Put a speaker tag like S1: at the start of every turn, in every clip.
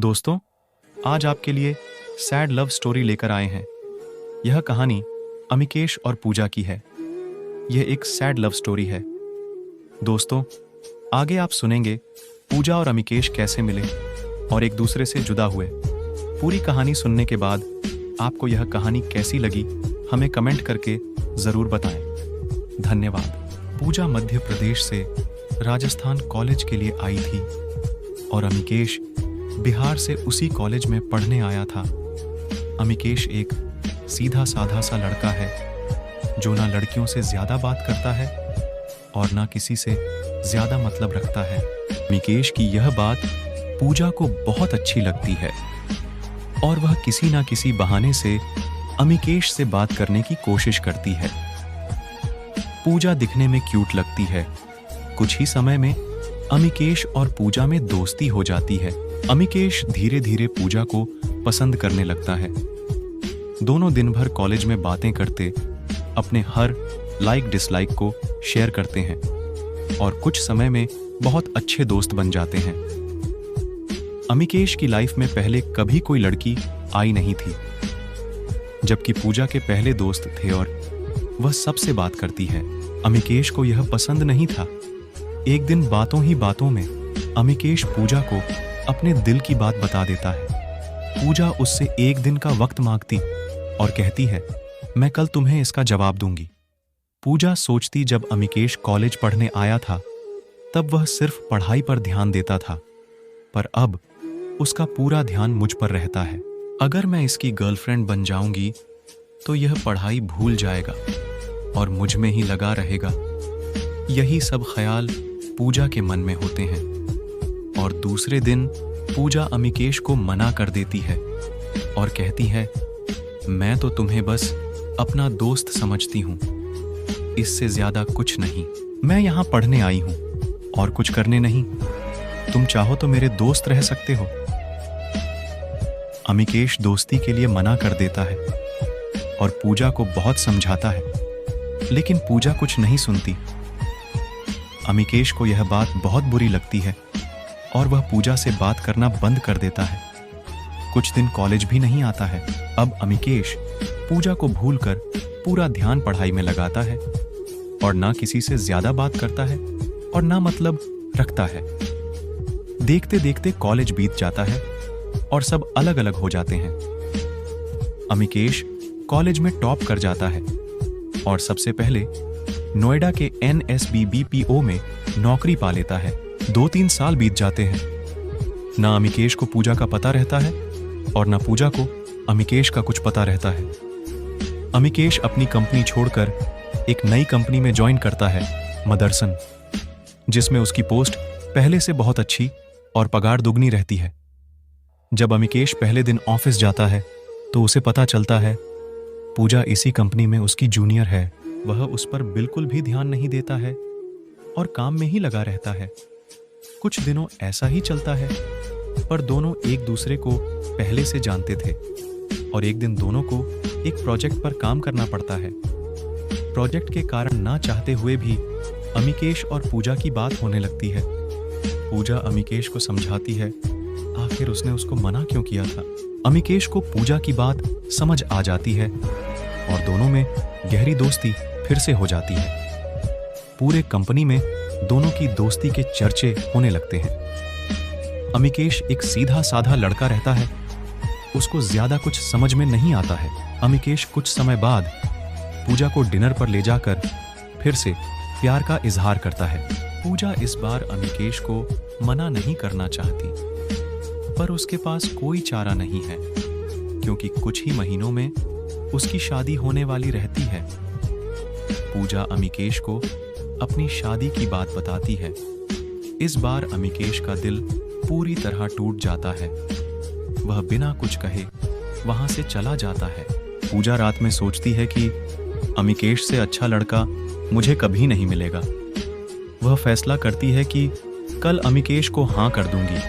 S1: दोस्तों, आज आपके लिए सैड लव स्टोरी लेकर आए हैं। यह कहानी अमिकेश और पूजा की है। यह एक सैड लव स्टोरी है। दोस्तों, आगे आप सुनेंगे पूजा और अमिकेश कैसे मिले और एक दूसरे से जुदा हुए। पूरी कहानी सुनने के बाद आपको यह कहानी कैसी लगी हमें कमेंट करके ज़रूर बताएं। धन्यवाद। पूजा मध्य प्रदेश से राजस्थान कॉलेज के लिए आई थी और अमिकेश बिहार से उसी कॉलेज में पढ़ने आया था। अमिकेश एक सीधा साधा सा लड़का है जो ना लड़कियों से ज़्यादा बात करता है और ना किसी से ज़्यादा मतलब रखता है। अमिकेश की यह बात पूजा को बहुत अच्छी लगती है और वह किसी ना किसी बहाने से अमिकेश से बात करने की कोशिश करती है। पूजा दिखने में क्यूट लगती है। कुछ ही समय में अमिकेश और पूजा में दोस्ती हो जाती है। अमिकेश धीरे धीरे पूजा को पसंद करने लगता है। दोनों दिन भर कॉलेज में बातें करते अपने हर लाइक डिसलाइक को शेयर करते हैं और कुछ समय में बहुत अच्छे दोस्त बन जाते हैं। अमिकेश की लाइफ में पहले कभी कोई लड़की आई नहीं थी, जबकि पूजा के पहले दोस्त थे और वह सबसे बात करती है। अमिकेश को यह पसंद नहीं था। एक दिन बातों ही बातों में अमिकेश पूजा को अपने दिल की बात बता देता है। पूजा उससे एक दिन का वक्त मांगती और कहती है, मैं कल तुम्हें इसका जवाब दूंगी। पूजा सोचती जब अमिकेश कॉलेज पढ़ने आया था तब वह सिर्फ पढ़ाई पर ध्यान देता था, पर अब उसका पूरा ध्यान मुझ पर रहता है। अगर मैं इसकी गर्लफ्रेंड बन जाऊंगी तो यह पढ़ाई भूल जाएगा और मुझ में ही लगा रहेगा। यही सब ख्याल पूजा के मन में होते हैं और दूसरे दिन पूजा अमिकेश को मना कर देती है और कहती है, मैं तो तुम्हें बस अपना दोस्त समझती हूँ, इससे ज्यादा कुछ नहीं। मैं यहाँ पढ़ने आई हूँ और कुछ करने नहीं। तुम चाहो तो मेरे दोस्त रह सकते हो। अमिकेश दोस्ती के लिए मना कर देता है और पूजा को बहुत समझाता है, लेकिन पूजा कुछ नहीं सुनती। अमिकेश को यह बात बहुत बुरी लगती है और वह पूजा से बात करना बंद कर देता है। कुछ दिन कॉलेज भी नहीं आता है। अब अमिकेश पूजा को भूलकर पूरा ध्यान पढ़ाई में लगाता है और ना किसी से ज्यादा बात करता है और ना मतलब रखता है। देखते देखते कॉलेज बीत जाता है और सब अलग अलग हो जाते हैं। अमिकेश कॉलेज में टॉप कर जाता है और सबसे पहले नोएडा के NSBBPO में नौकरी पा लेता है। 2-3 साल बीत जाते हैं। ना अमिकेश को पूजा का पता रहता है और ना पूजा को अमिकेश का कुछ पता रहता है। अमिकेश अपनी कंपनी छोड़कर एक नई कंपनी में ज्वाइन करता है, मदरसन, जिसमें उसकी पोस्ट पहले से बहुत अच्छी और पगार दुगनी रहती है। जब अमिकेश पहले दिन ऑफिस जाता है तो उसे पता चलता है पूजा इसी कंपनी में उसकी जूनियर है। वह उस पर बिल्कुल भी ध्यान नहीं देता है और काम में ही लगा रहता है। कुछ दिनों ऐसा ही चलता है, पर दोनों एक दूसरे को पहले से जानते थे और एक दिन दोनों को एक प्रोजेक्ट पर काम करना पड़ता है। प्रोजेक्ट के कारण ना चाहते हुए भी अमिकेश और पूजा की बात होने लगती है। पूजा अमिकेश को समझाती है आखिर उसने उसको मना क्यों किया था। अमिकेश को पूजा की बात समझ आ जाती है और दोनों में गहरी दोस्ती फिर से हो जाती है। पूरे कंपनी में दोनों की दोस्ती के चर्चे होने लगते हैं। अमिकेश एक सीधा साधा लड़का रहता है। उसको ज्यादा कुछ समझ में नहीं आता है। अमिकेश कुछ समय बाद पूजा को डिनर पर ले जाकर फिर से प्यार का इजहार करता है। पूजा इस बार अमिकेश को मना नहीं करना चाहती, पर उसके पास कोई चारा नहीं है क्योंकि कुछ ही महीनों में उसकी शादी होने वाली रहती है। पूजा अमिकेश को अपनी शादी की बात बताती है। इस बार अमिकेश का दिल पूरी तरह टूट जाता है। वह बिना कुछ कहे वहां से चला जाता है। पूजा रात में सोचती है कि अमिकेश से अच्छा लड़का मुझे कभी नहीं मिलेगा। वह फैसला करती है कि कल अमिकेश को हाँ कर दूंगी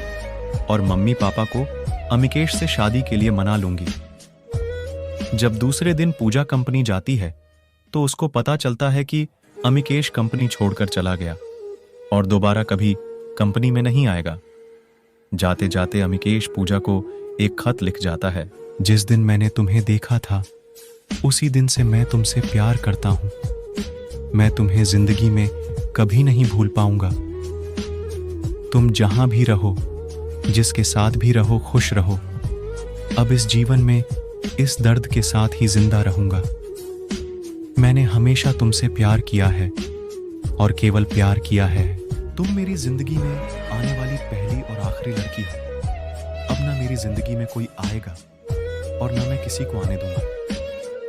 S1: और मम्मी पापा को अमिकेश से शादी के लिए मना लूंगी। जब दूसरे दिन पूजा कंपनी जाती है तो उसको पता चलता है कि अमिकेश कंपनी छोड़कर चला गया और दोबारा कभी कंपनी में नहीं आएगा। जाते जाते अमिकेश पूजा को एक खत लिख जाता है। जिस दिन मैंने तुम्हें देखा था उसी दिन से मैं तुमसे प्यार करता हूं। मैं तुम्हें जिंदगी में कभी नहीं भूल पाऊंगा। तुम जहां भी रहो, जिसके साथ भी रहो, खुश रहो। अब इस जीवन में इस दर्द के साथ ही जिंदा रहूंगा। मैंने हमेशा तुमसे प्यार किया है और केवल प्यार किया है। तुम मेरी जिंदगी में आने वाली पहली और आखिरी लड़की हो। अब ना मेरी जिंदगी में कोई आएगा और ना मैं किसी को आने दूंगा।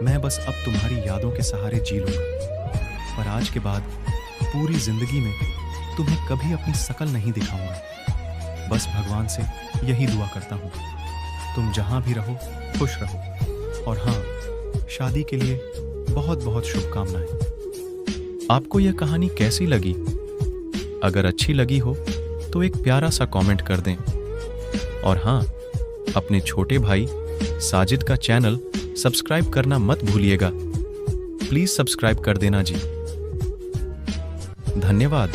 S1: मैं बस अब तुम्हारी यादों के सहारे जी लूंगा, पर आज के बाद पूरी जिंदगी में तुम्हें कभी अपनी शकल नहीं दिखाऊंगा। बस भगवान से यही दुआ करता हूँ, तुम जहां भी रहो खुश रहो। और हाँ, शादी के लिए बहुत बहुत शुभकामनाएं। आपको यह कहानी कैसी लगी? अगर अच्छी लगी हो तो एक प्यारा सा कमेंट कर दें। और हाँ, अपने छोटे भाई साजिद का चैनल सब्सक्राइब करना मत भूलिएगा। प्लीज सब्सक्राइब कर देना जी। धन्यवाद।